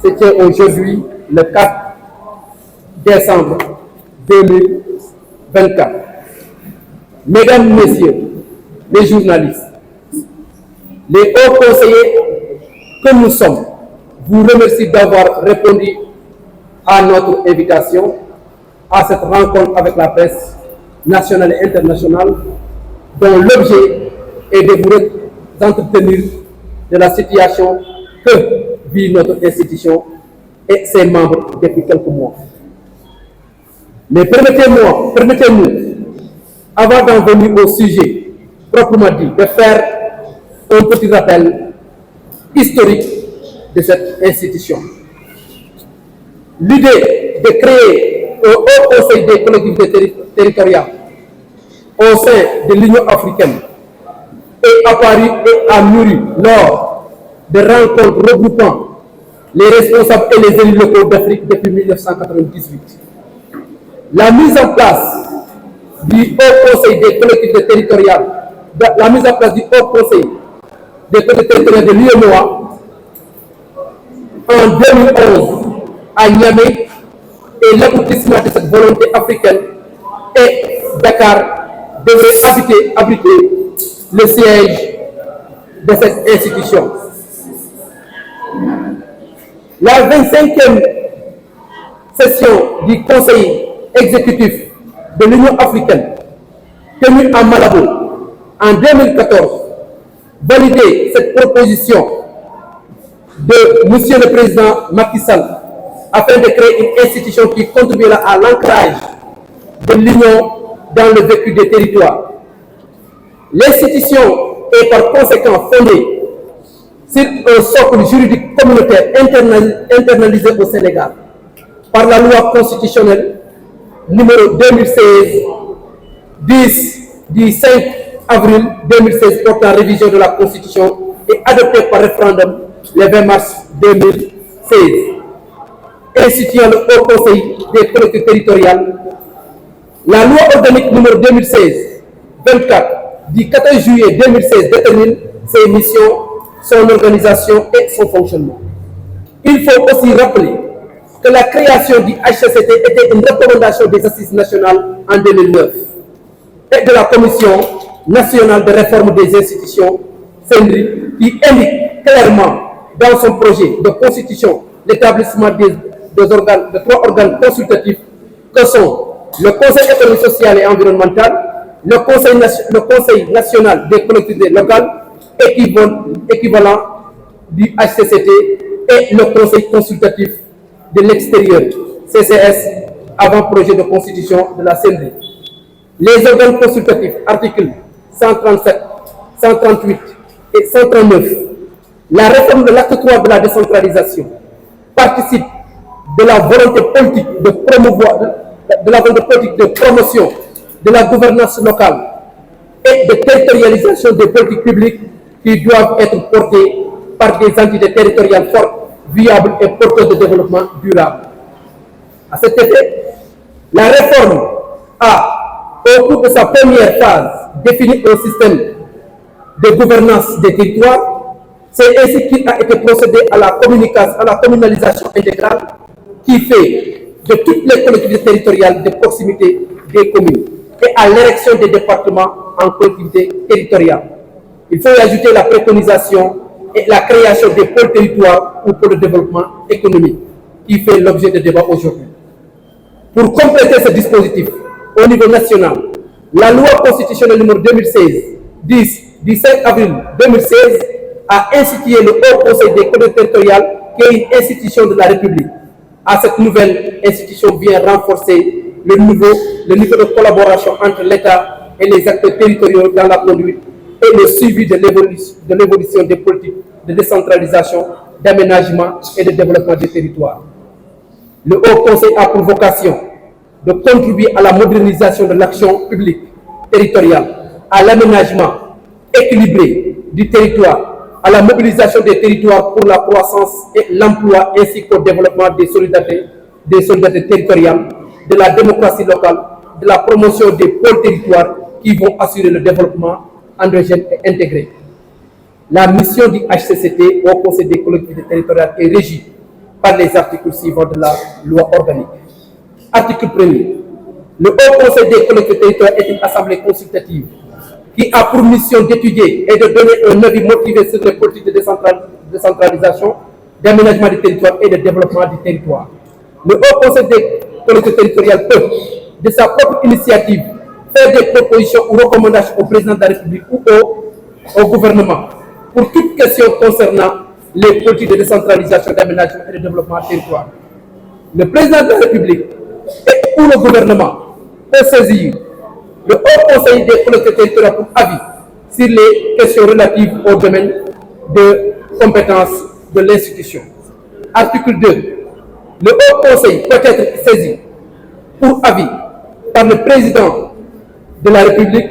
C'était aujourd'hui le 4 décembre 2024. Mesdames, Messieurs, les journalistes, les hauts conseillers que nous sommes, vous remercie d'avoir répondu à notre invitation à cette rencontre avec la presse nationale et internationale, dont l'objet est de vous entretenir de la situation que vit notre institution et ses membres depuis quelques mois. Mais permettez-nous, avant d'en venir au sujet proprement dit, de faire un petit rappel historique de cette institution. L'idée de créer un haut conseil des collectivités territoriales au sein de l'Union africaine est apparue et a mûri lors de rencontres regroupant les responsables et les élus locaux d'Afrique depuis 1998. La mise en place du Haut Conseil des collectivités territoriales, la mise en place du Haut Conseil des collectivités territoriales de l'UEMOA en 2011 à Niamey et l'aboutissement de cette volonté africaine, et Dakar devrait abriter le siège de cette institution. La 25e session du Conseil exécutif de l'Union africaine, tenue à Malabo en 2014, validait cette proposition de M. le Président Macky Sall afin de créer une institution qui contribuera à l'ancrage de l'Union dans le vécu des territoires. L'institution est par conséquent fondée sur un socle juridique communautaire internalisé au Sénégal par la loi constitutionnelle numéro 2016-10 du 5 avril 2016 portant révision de la Constitution et adoptée par référendum le 20 mars 2016, instituant le Haut Conseil des collectivités territoriales. La loi organique numéro 2016-24 du 14 juillet 2016 détermine ses missions, son organisation et son fonctionnement. Il faut aussi rappeler que la création du HCCT était une recommandation des Assises nationales en 2009 et de la Commission nationale de réforme des institutions, CNRI, qui indique clairement dans son projet de constitution l'établissement de trois organes consultatifs que sont le Conseil économique, social et environnemental, le Conseil national des collectivités locales, équivalent du HCCT, et le Conseil consultatif de l'extérieur, CCS, avant projet de constitution de la CNRI. Les organes consultatifs, articles 137, 138 et 139, la réforme de l'acte 3 de la décentralisation participe de la volonté politique de promouvoir, de promotion de la gouvernance locale et de territorialisation des politiques publiques qui doivent être portées par des entités territoriales fortes, viables et porteuses de développement durable. À cet effet, la réforme a, au cours de sa première phase, défini un système de gouvernance des territoires. C'est ainsi qu'il a été procédé à la communalisation intégrale qui fait de toutes les collectivités territoriales de proximité des communes et à l'érection des départements en collectivités territoriales. Il faut y ajouter la préconisation et la création des pôles territoires ou pôles de développement économique qui fait l'objet de débat aujourd'hui. Pour compléter ce dispositif, au niveau national, la loi constitutionnelle numéro 2016-10 du 5 avril 2016 a institué le Haut Conseil des collectivités territoriales, qui est une institution de la République. À cette nouvelle institution vient renforcer le niveau de collaboration entre l'État et les acteurs territoriaux dans la conduite et le suivi de l'évolution des politiques de décentralisation, d'aménagement et de développement des territoires. Le Haut Conseil a pour vocation de contribuer à la modernisation de l'action publique territoriale, à l'aménagement équilibré du territoire, à la mobilisation des territoires pour la croissance et l'emploi, ainsi qu'au développement des solidarités territoriales, de la démocratie locale, de la promotion des pôles territoires qui vont assurer le développement endogène et intégré. La mission du HCCT au Conseil des collectivités territoriales est régie par les articles suivants de la loi organique. Article 1er. Le Haut Conseil des collectivités territoriales est une assemblée consultative qui a pour mission d'étudier et de donner un avis motivé sur les politiques de décentralisation, d'aménagement du territoire et de développement du territoire. Le Haut Conseil des collectivités territoriales peut, de sa propre initiative, faire des propositions ou recommandations au président de la République ou au gouvernement pour toute question concernant les politiques de décentralisation, d'aménagement et de développement du territoire. Le président de la République et ou le gouvernement peut saisir le Haut Conseil des collectivités territoriales pour avis sur les questions relatives au domaine de compétence de l'institution. Article 2. Le Haut Conseil peut être saisi pour avis par le président de la République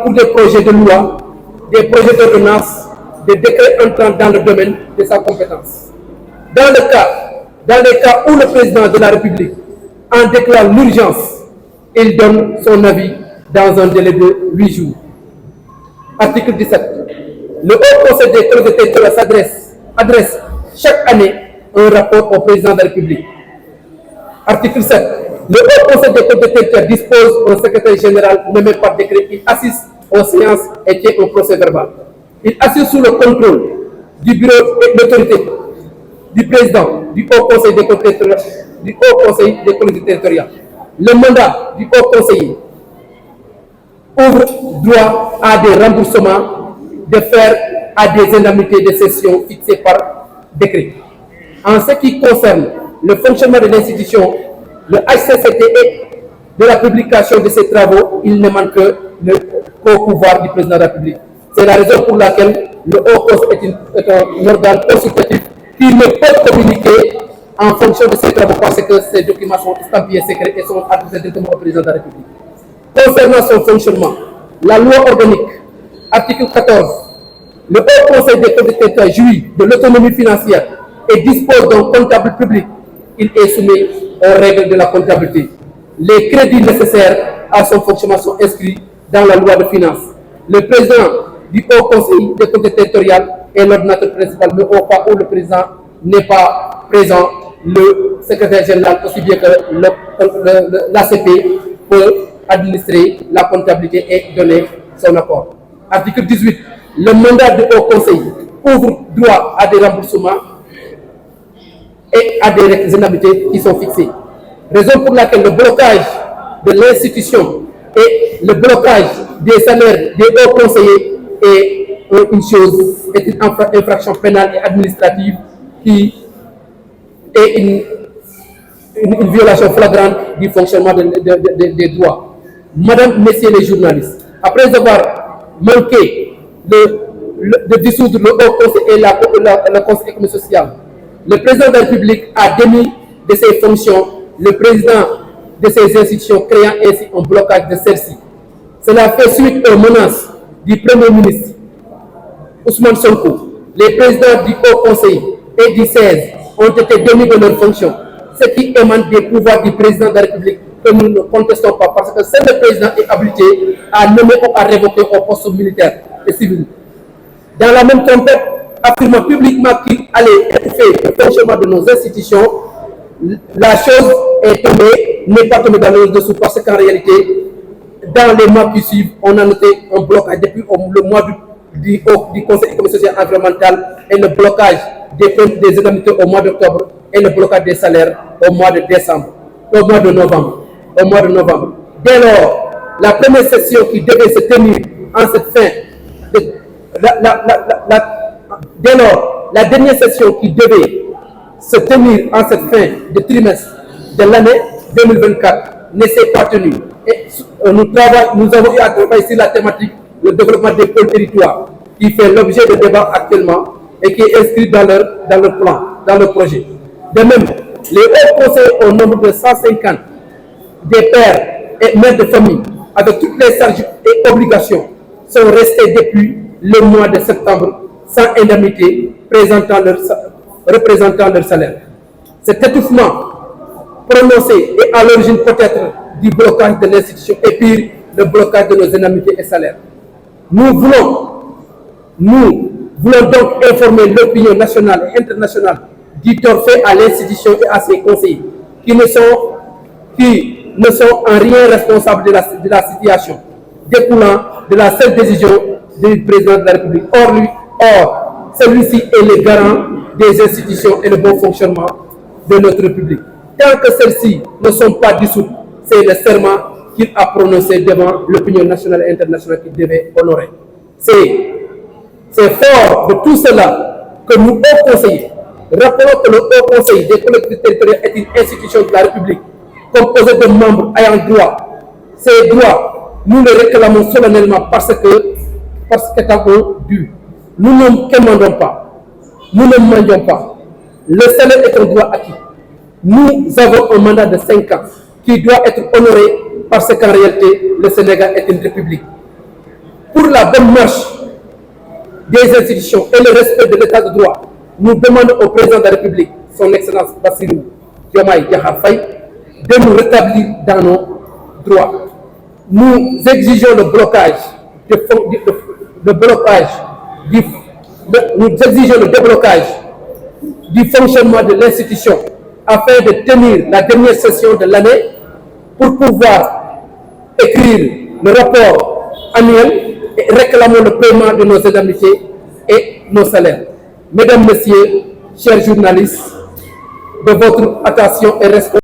pour des projets de loi, des projets d'ordonnance, des décrets entrant dans le domaine de sa compétence. Dans les cas où le président de la République en déclare l'urgence, il donne son avis dans un délai de 8 jours. Article 17. Le Haut Conseil des collectivités territoriales adresse chaque année un rapport au président de la République. Article 7. Le Haut Conseil des collectivités territoriales dispose d'un secrétaire général nommé par décret. Il assiste aux séances et tient un procès verbal. Il assure sous le contrôle du bureau et de l'autorité du président du Haut Conseil des collectivités territoriales. Le mandat du Haut Conseiller ouvre droit à des remboursements de frais à des indemnités de cession fixées par décret. En ce qui concerne le fonctionnement de l'institution, le HCCT et de la publication de ses travaux, il ne manque que le pouvoir du président de la République. C'est la raison pour laquelle le Haut Conseil est un organe consultatif qui ne peut communiquer en fonction de ses travaux parce que ces documents sont estampillés secrets et sont adressés directement au président de la République. Concernant son fonctionnement, la loi organique, article 14, le Haut Conseil des collectivités jouit de l'autonomie financière et dispose d'un comptable public. Il est soumis aux règles de la comptabilité. Les crédits nécessaires à son fonctionnement sont inscrits dans la loi de finances. Le président du Haut Conseil des collectivités territoriales est l'ordonnateur principal, mais au cas où le président n'est pas présent, le secrétaire général, aussi bien que l'ACP, peut administrer la comptabilité et donner son accord. Article 18. Le mandat du Haut Conseil ouvre droit à des remboursements et à des indemnités qui sont fixées. Raison pour laquelle le blocage de l'institution et le blocage des salaires des hauts conseillers est une infraction pénale et administrative qui est une violation flagrante du fonctionnement des droits. Madame, Messieurs les journalistes, après avoir manqué de dissoudre le Haut Conseil et le Conseil économique et social, le président de la République a démis de ses fonctions le président de ces institutions, créant ainsi un blocage de celle-ci. Cela fait suite aux menaces du Premier ministre Ousmane Sonko. Les présidents du Haut Conseil et du 16 ont été démis de leurs fonctions, ce qui émane des pouvoirs du président de la République que nous ne contestons pas, parce que seul le président est habilité à nommer ou à révoquer au poste militaire et civil. Dans la même tempête, affirmant publiquement qu'il allait étouffer le fonctionnement de nos institutions, la chose n'est pas tombée dans le dessous, parce qu'en réalité, dans les mois qui suivent, on a noté un blocage depuis le mois du Conseil économique, social et environnemental et le blocage des indemnités au mois d'octobre et le blocage des salaires au mois de novembre. Dès lors, la première session qui devait se tenir en cette fin dès lors, la dernière session qui devait se tenir en cette fin de trimestre de l'année 2024 ne s'est pas tenue. Et nous avons eu à travailler sur la thématique le développement des pôles territoires, qui fait l'objet de débats actuellement et qui est inscrit dans leur plan, dans leur projet. De même, les hauts conseils au nombre de 150 des pères et mères de famille, avec toutes les charges et obligations, sont restés depuis le mois de septembre sans indemnité représentant leur salaire. Cet étouffement prononcé est à l'origine peut-être du blocage de l'institution et puis le blocage de nos indemnités et salaires. Nous voulons donc informer l'opinion nationale et internationale du tort fait à l'institution et à ses conseillers, qui ne sont en rien responsables de la situation découlant de la seule décision du président de la République. Or, celui-ci est le garant des institutions et le bon fonctionnement de notre République. Tant que celles-ci ne sont pas dissoutes, c'est le serment qu'il a prononcé devant l'opinion nationale et internationale qu'il devait honorer. C'est fort de tout cela que nous, hauts conseillers, rappelons que le Haut Conseil des collectivités territoriales est une institution de la République composée de membres ayant droit. Ces droits, nous les réclamons solennellement parce qu'étant dû. Nous ne commandons pas, nous ne mendions pas. Le salaire est un droit acquis. Nous avons un mandat de 5 ans qui doit être honoré parce qu'en réalité, le Sénégal est une république. Pour la bonne marche des institutions et le respect de l'état de droit, nous demandons au président de la République, son Excellence Bassirou Diomaye Diakhar Faye, de nous rétablir dans nos droits. Nous exigeons le blocage, nous exigeons le déblocage du fonctionnement de l'institution afin de tenir la dernière session de l'année pour pouvoir écrire le rapport annuel et réclamons le paiement de nos indemnités et nos salaires. Mesdames, Messieurs, chers journalistes, de votre attention et responsabilité.